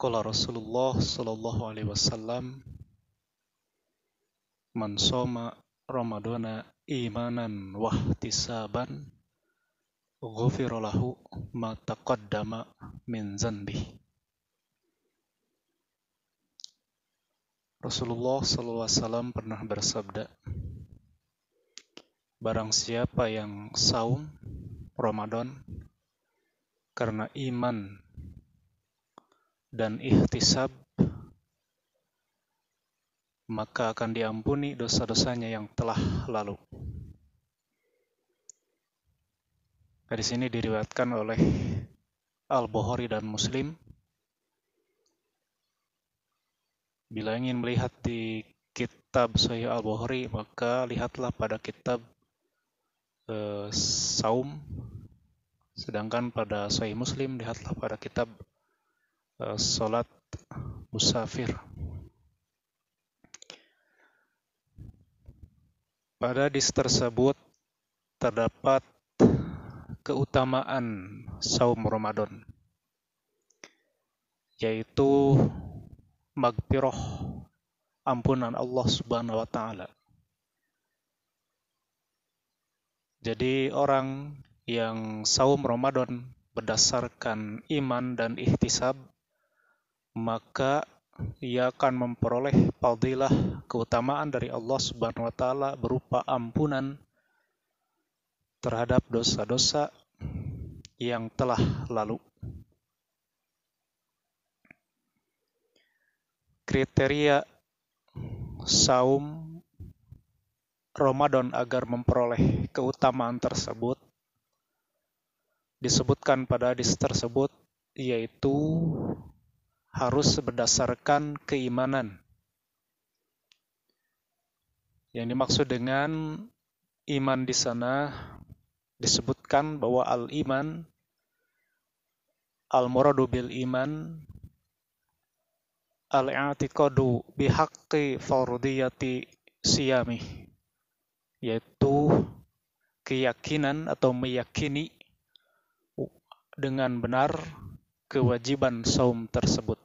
Qala Rasulullah sallallahu alaihi wasallam, man shoma Ramadana imanan wahtisaban ghufira lahu ma taqaddama min zanbi. Rasulullah sallallahu alaihi wasallam pernah bersabda, barang siapa yang saum Ramadan karena iman dan ihtisab, maka akan diampuni dosa-dosanya yang telah lalu. Hadis ini diriwayatkan oleh Al-Bukhari dan Muslim. Bila ingin melihat di kitab Sahih Al-Bukhari, maka lihatlah pada kitab saum. Sedangkan pada Sahih Muslim, lihatlah pada kitab salat musafir. Pada hadis tersebut terdapat keutamaan saum Ramadan, yaitu magfirah, ampunan Allah Subhanahu wa taala. Jadi orang yang saum Ramadan berdasarkan iman dan ihtisab, maka ia akan memperoleh fadilah, keutamaan dari Allah Subhanahu wa taala berupa ampunan terhadap dosa-dosa yang telah lalu. Kriteria saum Ramadan agar memperoleh keutamaan tersebut disebutkan pada hadis tersebut, yaitu harus berdasarkan keimanan. Yang dimaksud dengan iman di sana disebutkan bahwa al-iman, al-muradu bil iman, al-i'tiqadu bihaqqi fardiyati siyami, yaitu keyakinan atau meyakini dengan benar kewajiban saum tersebut.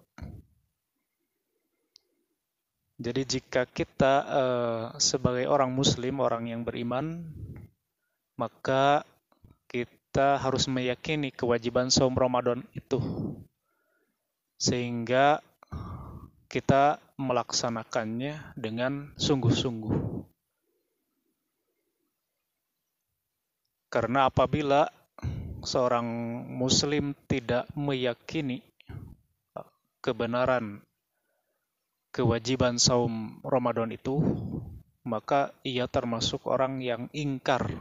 Jadi jika kita sebagai orang muslim, orang yang beriman, maka kita harus meyakini kewajiban saum Ramadan itu, sehingga kita melaksanakannya dengan sungguh-sungguh. Karena apabila seorang muslim tidak meyakini kebenaran kewajiban saum Ramadan itu, maka ia termasuk orang yang ingkar.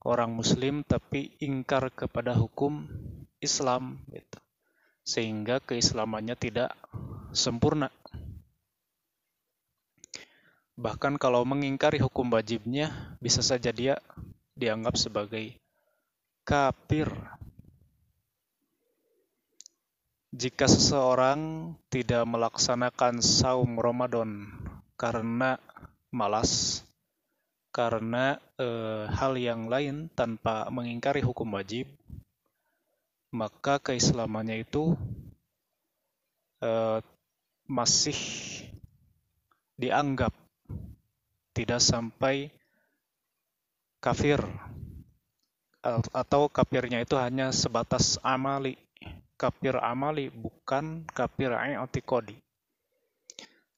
Orang muslim tapi ingkar kepada hukum Islam, gitu. Sehingga keislamannya tidak sempurna. Bahkan kalau mengingkari hukum wajibnya, bisa saja dia dianggap sebagai kafir. Jika seseorang tidak melaksanakan saum Ramadan karena malas, karena hal yang lain tanpa mengingkari hukum wajib, maka keislamannya itu masih dianggap tidak sampai kafir, atau kafirnya itu hanya sebatas amali. Kafir amali, bukan kafir i'tiqadi.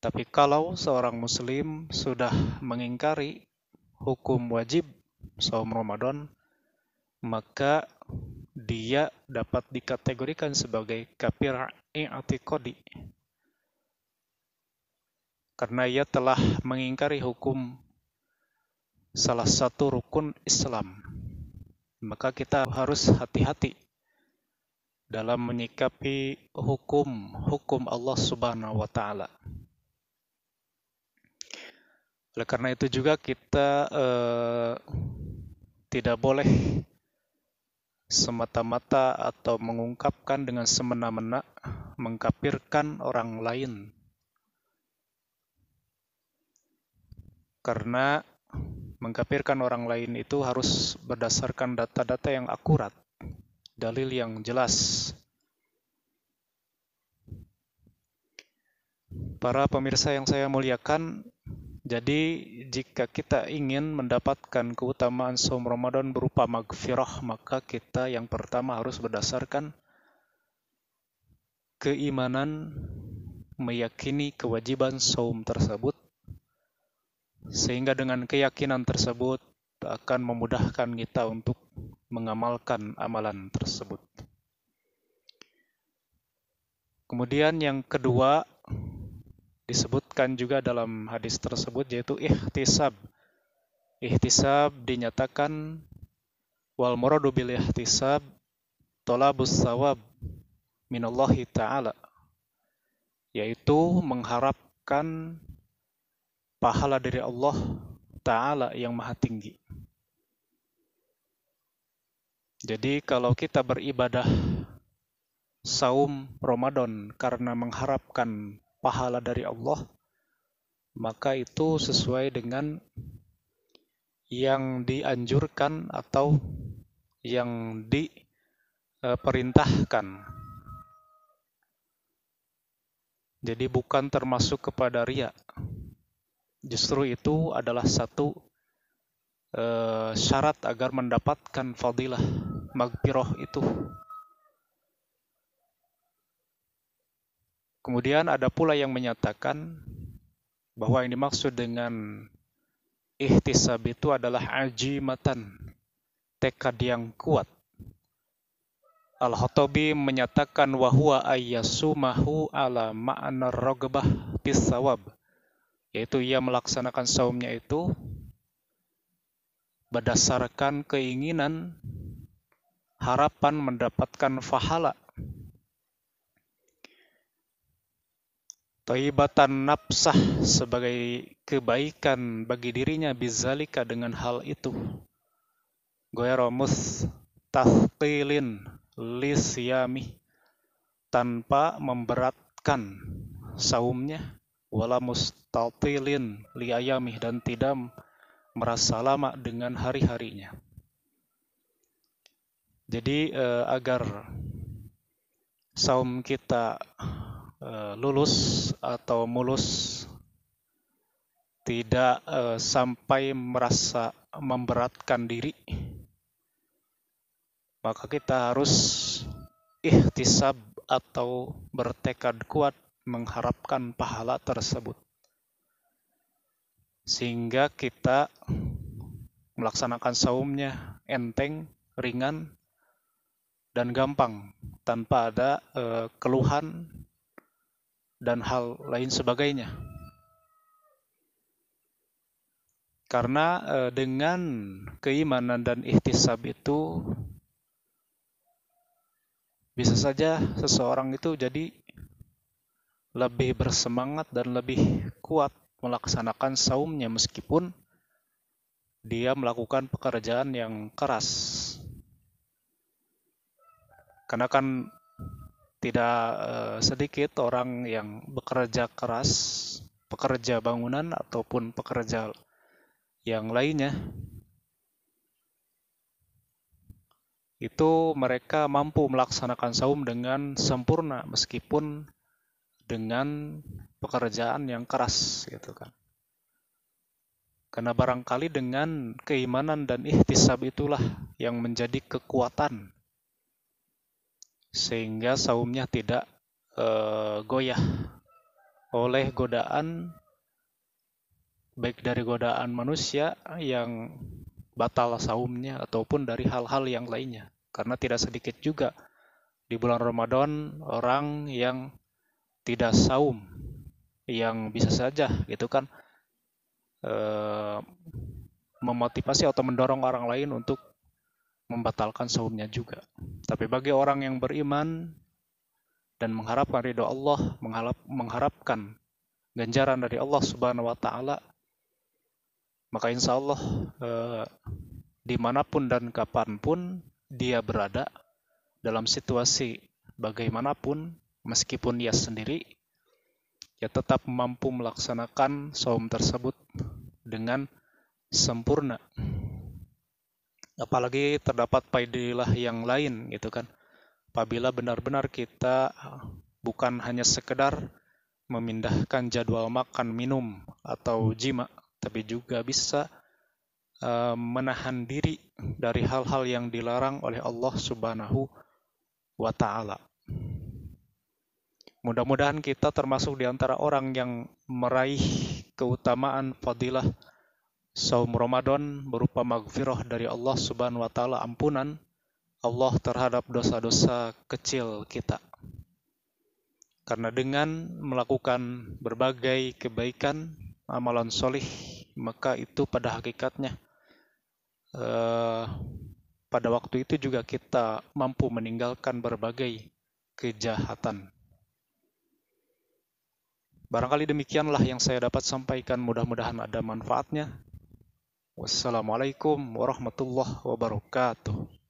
Tapi kalau seorang muslim sudah mengingkari hukum wajib saum Ramadan, maka dia dapat dikategorikan sebagai kafir i'tiqadi, karena ia telah mengingkari hukum salah satu rukun Islam. Maka kita harus hati-hati dalam menyikapi hukum Allah Subhanahu wa taala. Oleh karena itu juga kita tidak boleh semata-mata atau mengungkapkan dengan semena-mena mengkafirkan orang lain. Karena mengkafirkan orang lain itu harus berdasarkan data-data yang akurat. dalil yang jelas. Para pemirsa yang saya muliakan, jadi jika kita ingin mendapatkan keutamaan saum Ramadan berupa magfirah, maka kita yang pertama harus berdasarkan keimanan, meyakini kewajiban saum tersebut, sehingga dengan keyakinan tersebut akan memudahkan kita untuk mengamalkan amalan tersebut. Kemudian yang kedua disebutkan juga dalam hadis tersebut, yaitu ihtisab. Ihtisab dinyatakan wal muradu bil ihtisab thalabus thawab minallahi ta'ala, yaitu mengharapkan pahala dari Allah Ta'ala yang maha tinggi. Jadi kalau kita beribadah saum Ramadan karena mengharapkan pahala dari Allah, maka itu sesuai dengan yang dianjurkan atau yang diperintahkan. Jadi bukan termasuk kepada riya. Justru itu adalah satu syarat agar mendapatkan fadilah magfirah itu. Kemudian ada pula yang menyatakan bahwa yang dimaksud dengan ihtisab itu adalah ajimatan, tekad yang kuat. Al-Khattabi menyatakan wahwa ayyasumahu ala ma'na ragbah bis sawab, yaitu ia melaksanakan saumnya itu berdasarkan keinginan, harapan mendapatkan pahala. Thaibatan nafsah, sebagai kebaikan bagi dirinya, bizalika, dengan hal itu. Ghairu mustahqilin lisyami, tanpa memberatkan saumnya, wala mustatilin liayamih, dan tidak merasa lama dengan hari-harinya. Jadi agar saum kita lulus atau mulus, tidak sampai merasa memberatkan diri, maka kita harus ihtisab atau bertekad kuat mengharapkan pahala tersebut, sehingga kita melaksanakan saumnya enteng, ringan, dan gampang, tanpa ada keluhan dan hal lain sebagainya. Karena dengan keimanan dan ihtisab itu bisa saja seseorang itu jadi lebih bersemangat dan lebih kuat melaksanakan saumnya meskipun dia melakukan pekerjaan yang keras. Karena kan tidak sedikit orang yang bekerja keras, pekerja bangunan ataupun pekerja yang lainnya, itu mereka mampu melaksanakan saum dengan sempurna meskipun dengan pekerjaan yang keras, gitu kan. Karena barangkali dengan keimanan dan ihtisab itulah yang menjadi kekuatan, sehingga saumnya tidak goyah oleh godaan, baik dari godaan manusia yang batal saumnya ataupun dari hal-hal yang lainnya. Karena tidak sedikit juga di bulan Ramadan orang yang tidak saum, yang bisa saja gitu kan memotivasi atau mendorong orang lain untuk membatalkan saumnya juga. Tapi bagi orang yang beriman dan mengharapkan ridho Allah, mengharapkan ganjaran dari Allah Subhanahu wa Ta'ala, maka insya Allah dimanapun dan kapanpun dia berada, dalam situasi bagaimanapun, meskipun dia sendiri, dia tetap mampu melaksanakan saum tersebut dengan sempurna. Apalagi terdapat fadilah yang lain gitu kan. Apabila benar-benar kita bukan hanya sekedar memindahkan jadwal makan, minum, atau jima, tapi juga bisa menahan diri dari hal-hal yang dilarang oleh Allah Subhanahu wa Ta'ala. Mudah-mudahan kita termasuk di antara orang yang meraih keutamaan fadilah saum Ramadan berupa maghfirah dari Allah Subhanahu wa Ta'ala, ampunan Allah terhadap dosa-dosa kecil kita. Karena dengan melakukan berbagai kebaikan, amalan solih, maka itu pada hakikatnya pada waktu itu juga kita mampu meninggalkan berbagai kejahatan. Barangkali demikianlah yang saya dapat sampaikan, mudah-mudahan ada manfaatnya. Wassalamualaikum warahmatullahi wabarakatuh.